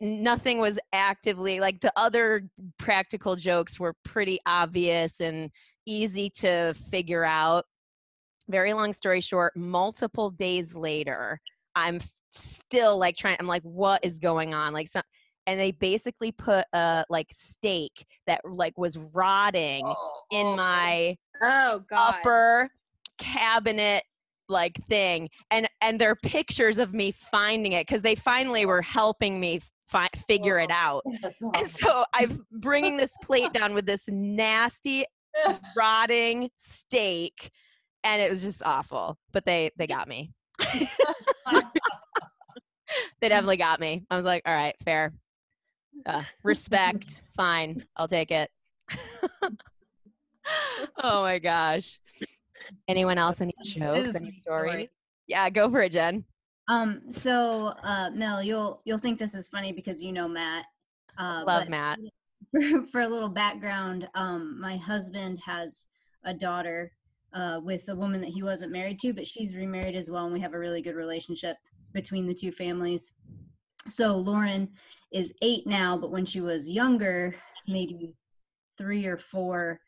nothing was actively, like the other practical jokes were pretty obvious and easy to figure out. Very long story short, multiple days later, I'm still like I'm like, what is going on? Like and they basically put a like steak that like was rotting in my upper cabinet like thing, and there are pictures of me finding it because they finally were helping me figure it out. Awesome. And so I'm bringing this plate down with this nasty rotting steak, and it was just awful, but they got me. They definitely got me. I was like, all right, fair, respect, fine, I'll take it. Oh my gosh. Anyone else? Any jokes? Any stories? Yeah, go for it, Jen. So Mel, you'll think this is funny because you know Matt. Love Matt. For a little background, my husband has a daughter with a woman that he wasn't married to, but she's remarried as well, and we have a really good relationship between the two families. So Lauren is 8 now, but when she was younger, maybe 3 or 4,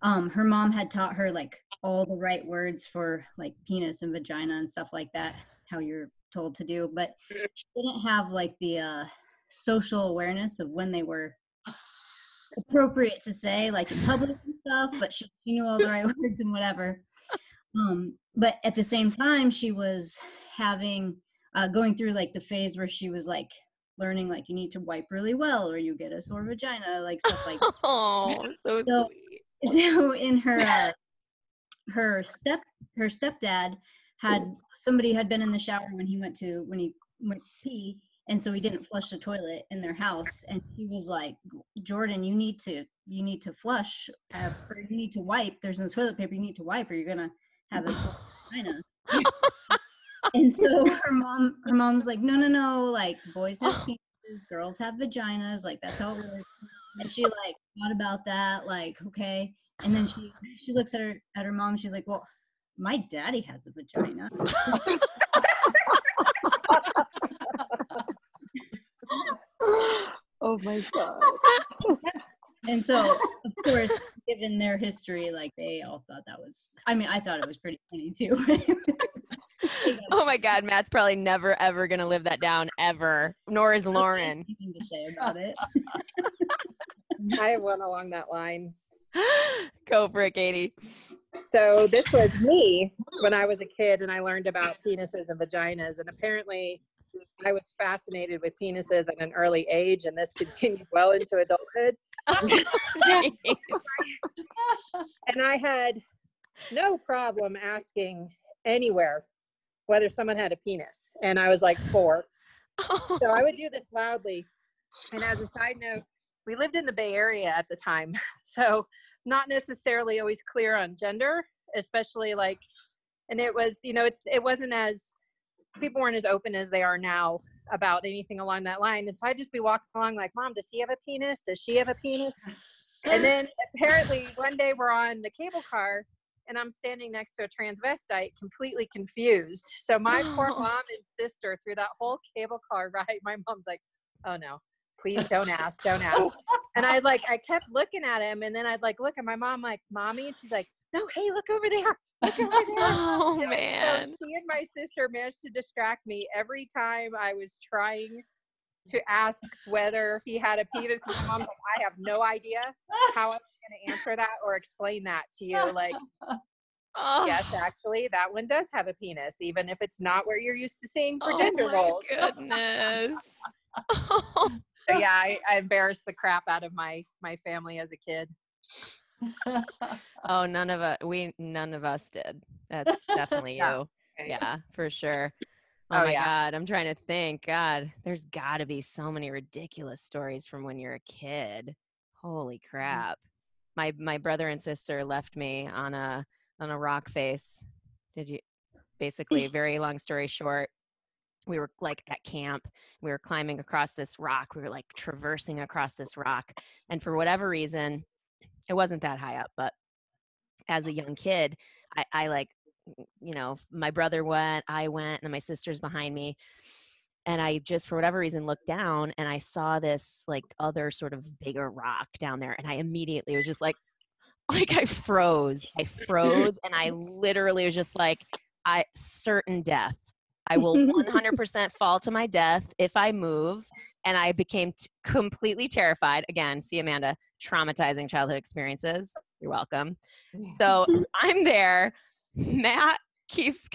her mom had taught her like all the right words for like penis and vagina and stuff like that, how you're told to do, but she didn't have like the social awareness of when they were appropriate to say, like in public and stuff, but she knew all the right words and whatever. But at the same time, she was having going through like the phase where she was like learning like you need to wipe really well or you get a sore vagina, like stuff like that. Oh, so sweet. So in her her stepdad somebody had been in the shower when he went to pee, and so he didn't flush the toilet in their house, and she was like, Jordan, you need to flush, or you need to wipe, there's no toilet paper, you need to wipe or you're gonna have a sore vagina. And so her mom's like, no, like boys have penises, girls have vaginas, like that's how it works. And she like thought about that, like, okay. And then she looks at her mom, she's like, well, my daddy has a vagina. Oh my God. And so, of course, given their history, like they all thought that was, I mean, I thought it was pretty funny too. Oh my God, Matt's probably never ever gonna live that down ever. Nor is Lauren. Nothing to say about it. I have one along that line. Go for it, Katie. So this was me when I was a kid and I learned about penises and vaginas, and apparently I was fascinated with penises at an early age, and this continued well into adulthood. And I had no problem asking anywhere whether someone had a penis, and I was like 4. So I would do this loudly. And as a side note, we lived in the Bay Area at the time, so not necessarily always clear on gender, especially like, and it was, you know, it wasn't as, people weren't as open as they are now about anything along that line. And so I'd just be walking along like, Mom, does he have a penis? Does she have a penis? And then apparently one day we're on the cable car and I'm standing next to a transvestite, completely confused. So my poor mom and sister, through that whole cable car ride, my mom's like, oh no, please don't ask, don't ask. And I kept looking at him, and then I'd like look at my mom like, Mommy, and she's like, no, hey, look over there. Look over there. Oh And man. so she and my sister managed to distract me every time I was trying to ask whether he had a penis, because my mom's like, I have no idea how I'm going to answer that or explain that to you. Like, yes, actually, that one does have a penis, even if it's not what you're used to seeing for gender roles. Goodness. So yeah, I embarrassed the crap out of my family as a kid. Oh, none of us did. That's definitely you. Yeah, for sure. Oh my God, I'm trying to think. God, there's got to be so many ridiculous stories from when you're a kid. Holy crap. My brother and sister left me on a rock face. Basically, very long story short, we were like at camp, we were climbing across this rock, we were like traversing across this rock, and for whatever reason, it wasn't that high up, but as a young kid, I like, you know, my brother went, I went, and my sister's behind me, and I just, for whatever reason, looked down and I saw this like other sort of bigger rock down there, and I immediately was just like I froze, and I literally was just like, certain death. I will 100% fall to my death if I move. And I became completely terrified. Again, see, Amanda, traumatizing childhood experiences. You're welcome. So I'm there. Matt keeps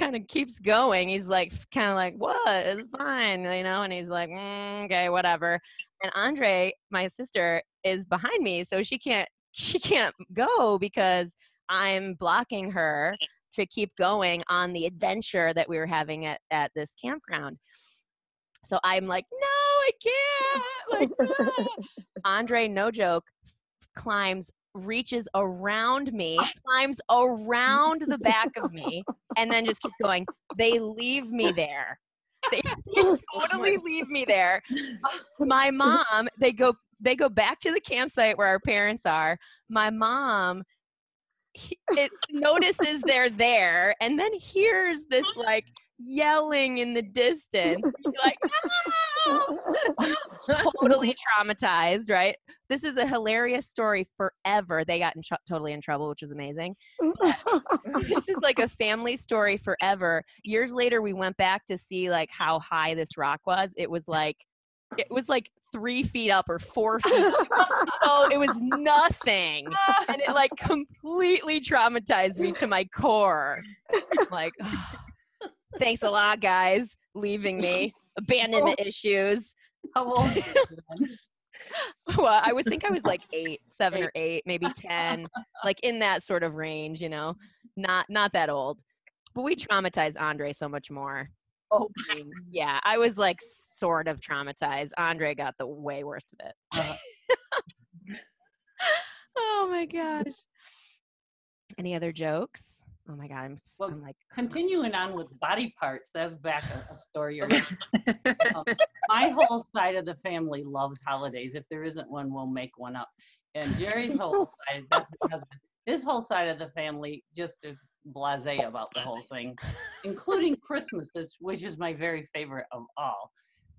going. He's like, kind of like, what? It's fine, you know? And he's like, okay, whatever. And Andre, my sister, is behind me. So she can't go because I'm blocking her to keep going on the adventure that we were having at this campground. So I'm like, no, I can't. Like, Andre, no joke, reaches around me, climbs around the back of me, and then just keeps going. They leave me there. They totally leave me there. My mom, they go back to the campsite where our parents are. My mom, it notices they're there, and then hears this like yelling in the distance. Like, ah! Totally traumatized, right? This is a hilarious story forever. They got totally in trouble, which was amazing. But this is like a family story forever. Years later, we went back to see like how high this rock was. It was like 3 feet up or 4 feet up. So it was nothing. And it like completely traumatized me to my core. Like, thanks a lot, guys, leaving me. Abandonment issues. How old are you then? Well, I think I was like 7 or 8, maybe 10, like in that sort of range, not that old. But we traumatized Andre so much more. Oh, Yeah, I was like sort of traumatized. Andre got the way worst of it. Oh my gosh. Any other jokes? Oh my God, I'm like continuing on with body parts. That's back a story. My whole side of the family loves holidays. If there isn't one, we'll make one up. And Jerry's whole side, that's my husband. His whole side of the family just is blasé about the whole thing, including Christmas, which is my very favorite of all.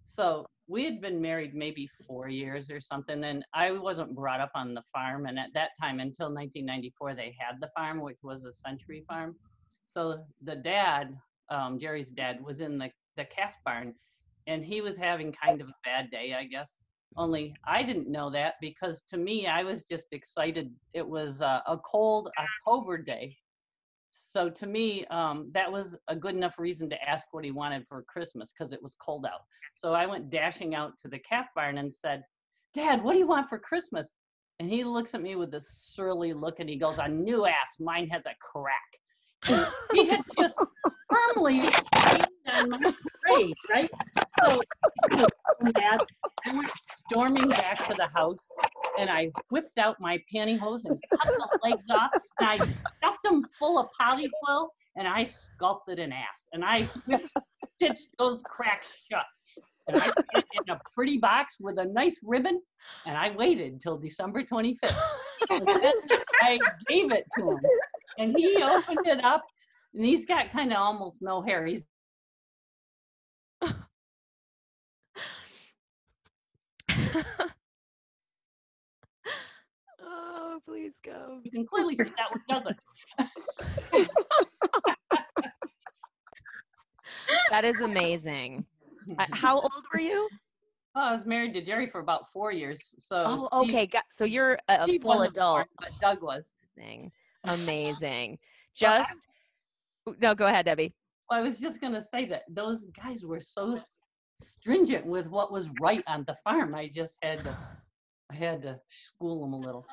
So we had been married maybe 4 years or something, and I wasn't brought up on the farm. And at that time, until 1994, they had the farm, which was a century farm. So the dad, Jerry's dad, was in the calf barn, and he was having kind of a bad day, I guess. Only I didn't know that, because to me, I was just excited. It was a cold October day. So to me, that was a good enough reason to ask what he wanted for Christmas, because it was cold out. So I went dashing out to the calf barn and said, "Dad, what do you want for Christmas?" And he looks at me with this surly look, and he goes, "A new ass. Mine has a crack." And he had just firmly laid on my parade, right? So I went storming back to the house, and I whipped out my pantyhose and cut the legs off, and I stuffed them full of polyfill, and I sculpted an ass, and I stitched those cracks shut. And I put it in a pretty box with a nice ribbon, and I waited till December 25th. And then I gave it to him, and he opened it up, and he's got kind of almost no hair. He's Oh, please go. You can clearly see that one doesn't. That is amazing. How old were you? Oh, I was married to Jerry for about 4 years. So okay. So you're a full adult. Born, but Doug was. Amazing. No, go ahead, Debbie. Well, I was just going to say that those guys were so stringent with what was right on the farm. I just had to school them a little.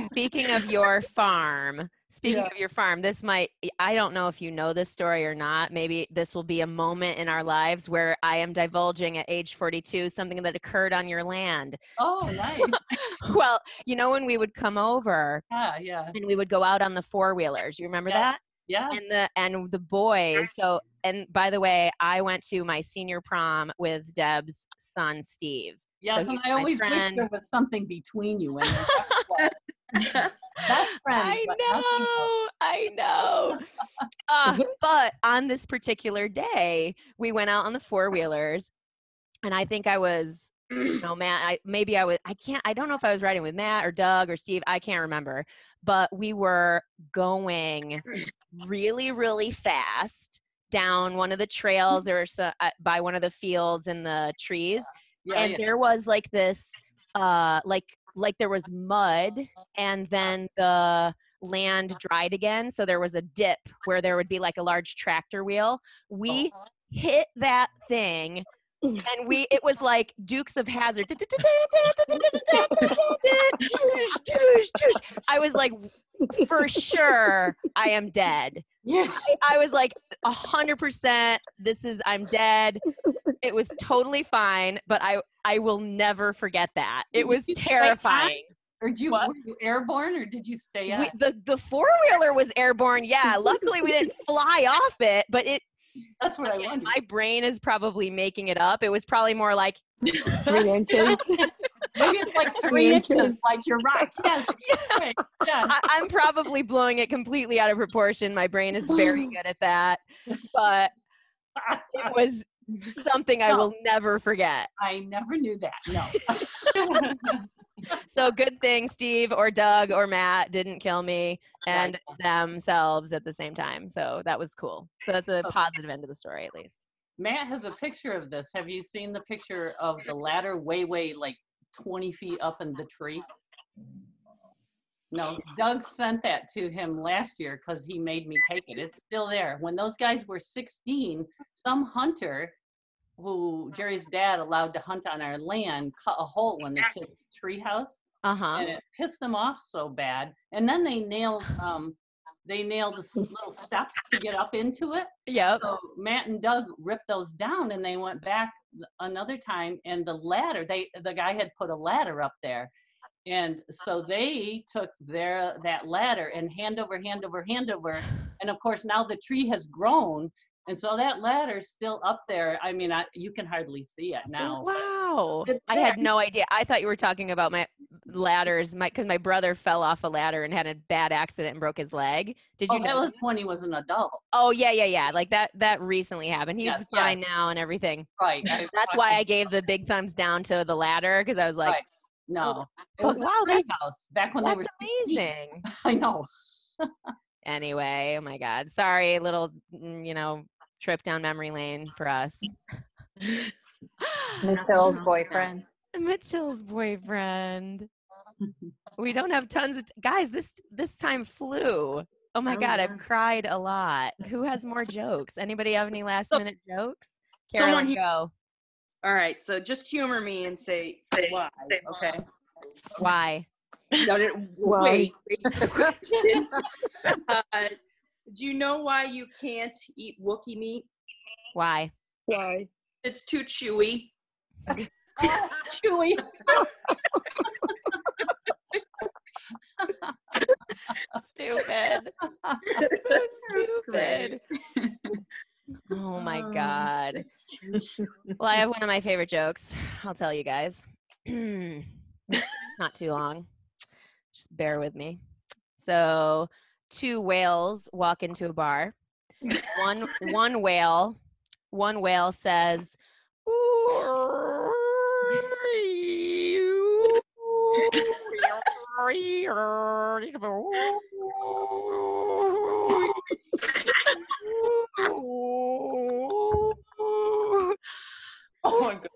Speaking of your farm, I don't know if you know this story or not. Maybe this will be a moment in our lives where I am divulging at age 42 something that occurred on your land. Oh, nice. Well, when we would come over, yeah, and we would go out on the four-wheelers. You remember that? Yeah. And the boys. So, and by the way, I went to my senior prom with Deb's son, Steve. Yes, so and I always wish there was something between you. And best friends. I know. But on this particular day, we went out on the four-wheelers, and I think I was, Matt, I don't know if I was riding with Matt or Doug or Steve. I can't remember. But we were going really, really fast down one of the trails. There was by one of the fields in the trees. There was like this, like there was mud, and then the land dried again. So there was a dip where there would be like a large tractor wheel. We hit that thing, and it was like Dukes of Hazzard. I was like, for sure, I am dead. Yes. I was like 100%. I'm dead. It was totally fine, but I will never forget that. It was terrifying. Or were you airborne, or did you stay up? The four-wheeler was airborne. Yeah, luckily we didn't fly off it, but that's what I wondered. My brain is probably making it up. It was probably more like 3 inches. Maybe it's like 3 inches, like your rock. Yes. Yeah. I'm probably blowing it completely out of proportion. My brain is very good at that. But something I will never forget. I never knew that. No. So good thing Steve or Doug or Matt didn't kill me and themselves at the same time. So that was cool. So that's a positive end of the story, at least. Matt has a picture of this. Have you seen the picture of the ladder way like 20 feet up in the tree? No, Doug sent that to him last year because he made me take it. It's still there. When those guys were 16, some hunter who Jerry's dad allowed to hunt on our land cut a hole in the kid's treehouse, and it pissed them off so bad. And then they nailed the little steps to get up into it. Yep. So Matt and Doug ripped those down, and they went back another time. And the ladder, the guy had put a ladder up there, and so they took that ladder and hand over, and of course now the tree has grown. And so that ladder's still up there. I mean, you can hardly see it now. Wow. I had no idea. I thought you were talking about my ladders, because my brother fell off a ladder and had a bad accident and broke his leg. Did you know that was when he was an adult. Oh, yeah. Like that recently happened. He's fine now and everything. Right. That's why I gave the big thumbs down to the ladder, because I was like, no. It was wow, that's house back when they were amazing. I know. Anyway, oh my God. Sorry, little, trip down memory lane for us. Matilda's boyfriend. Mitchell's boyfriend. We don't have tons of guys. This time flew. Oh my God, I've cried a lot. Who has more jokes? Anybody have any last minute jokes? Carolyn, go. All right, so just humor me and say why, okay? Why? No, wait. Question. Do you know why you can't eat Wookiee meat? Why? Why? It's too chewy. Chewy. Stupid. So stupid. Oh my God. Well, I have one of my favorite jokes. I'll tell you guys. Not too long. Just bear with me. So, two whales walk into a bar. One whale says, oh my God.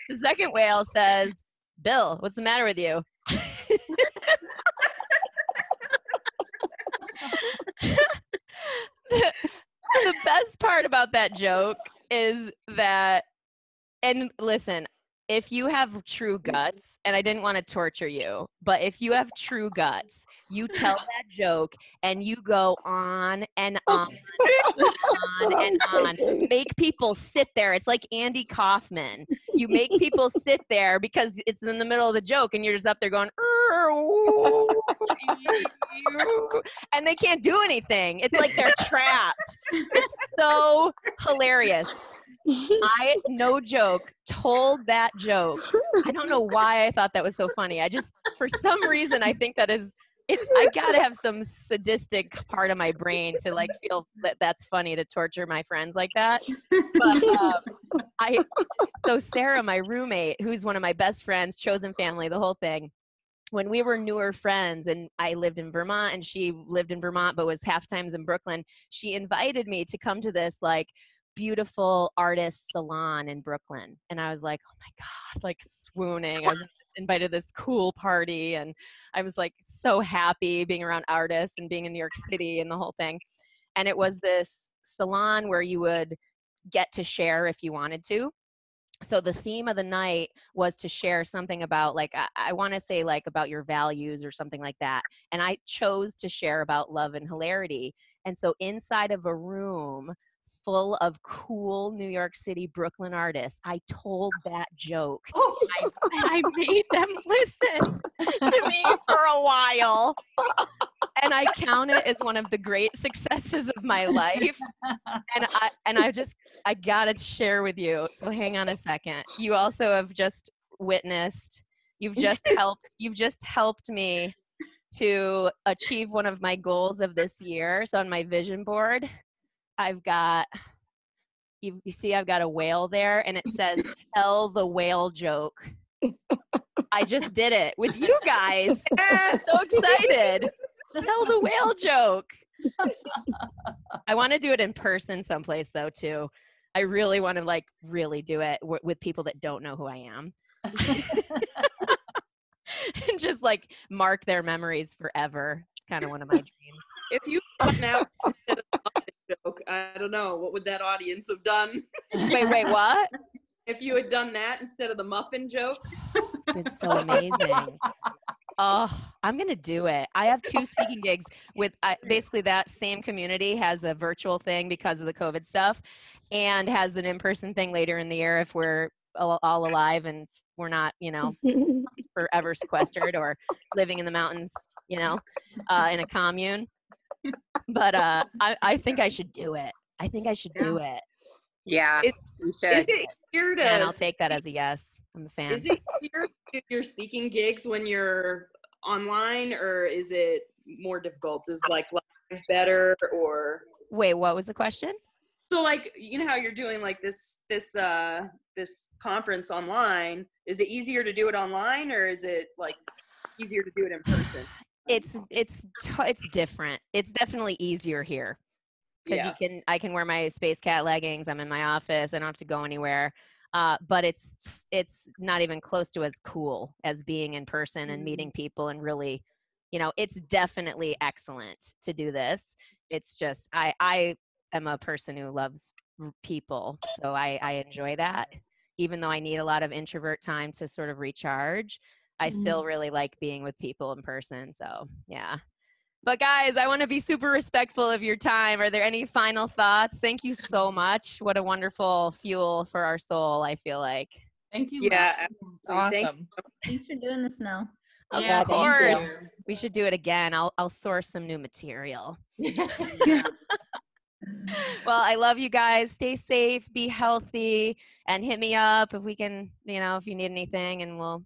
The second whale says, Bill, what's the matter with you? The best part about that joke is that, and listen, if you have true guts, and I didn't want to torture you, but if you have true guts, you tell that joke and you go on and on and on. Make people sit there. It's like Andy Kaufman. You make people sit there because it's in the middle of the joke and you're just up there going, and they can't do anything. It's like they're trapped. It's so hilarious. I, no joke, told that joke. I don't know why I thought that was so funny. I just, for some reason, I think that is, I gotta have some sadistic part of my brain to like feel that that's funny to torture my friends like that. But so Sarah, my roommate, who's one of my best friends, chosen family, the whole thing, when we were newer friends and I lived in Vermont and she lived in Vermont but was half times in Brooklyn, she invited me to come to this like beautiful artist salon in Brooklyn. And I was like, oh my God, like swooning. I was invited to this cool party and I was like so happy being around artists and being in New York City and the whole thing. And it was this salon where you would get to share if you wanted to. So the theme of the night was to share something about like, I want to say like about your values or something like that. And I chose to share about love and hilarity. And so inside of a room full of cool New York City, Brooklyn artists, I told that joke. I made them listen to me for a while. And I count it as one of the great successes of my life. And I gotta share with you. So hang on a second. You also have just witnessed, you've just helped me to achieve one of my goals of this year. So on my vision board, I've got, you see, I've got a whale there, and it says, tell the whale joke. I just did it with you guys. Yes! So excited. Tell the whale joke. I want to do it in person someplace though too. I really want to like really do it with people that don't know who I am. And just like mark their memories forever. It's kind of one of my dreams. If you went out instead of the muffin joke, I don't know, what would that audience have done? Wait, what? If you had done that instead of the muffin joke. It's so amazing. Oh, I'm going to do it. I have 2 speaking gigs with basically that same community has a virtual thing because of the COVID stuff, and has an in-person thing later in the year if we're all alive and we're not, you know, forever sequestered or living in the mountains, you know, in a commune. But I think I should do it. I think I should do it. Yeah. Is it easier to? And I'll take that as a yes. I'm a fan. Is it easier to do your speaking gigs when you're online, or is it more difficult? Is like live better, or? Wait, what was the question? So like, you know how you're doing like this conference online, is it easier to do it online, or is it like easier to do it in person? It's different. It's definitely easier here because I can wear my Space Cat leggings. I'm in my office. I don't have to go anywhere. But it's not even close to as cool as being in person and meeting people and really, you know, it's definitely excellent to do this. It's just, I am a person who loves people. So I enjoy that. Even though I need a lot of introvert time to sort of recharge, I still really like being with people in person. So yeah. But guys, I want to be super respectful of your time. Are there any final thoughts? Thank you so much. What a wonderful fuel for our soul, I feel like. Thank you. Yeah. Awesome. Thanks for doing this, Mel. Of Yeah, course. thank you. We should do it again. I'll source some new material. Well, I love you guys. Stay safe, be healthy, and hit me up if we can, you know, if you need anything, and we'll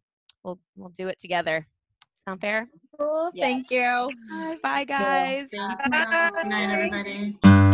do it together. Sound fair? Cool. Yeah. Thank you. Bye, guys. Thank Bye. you. Good night, everybody.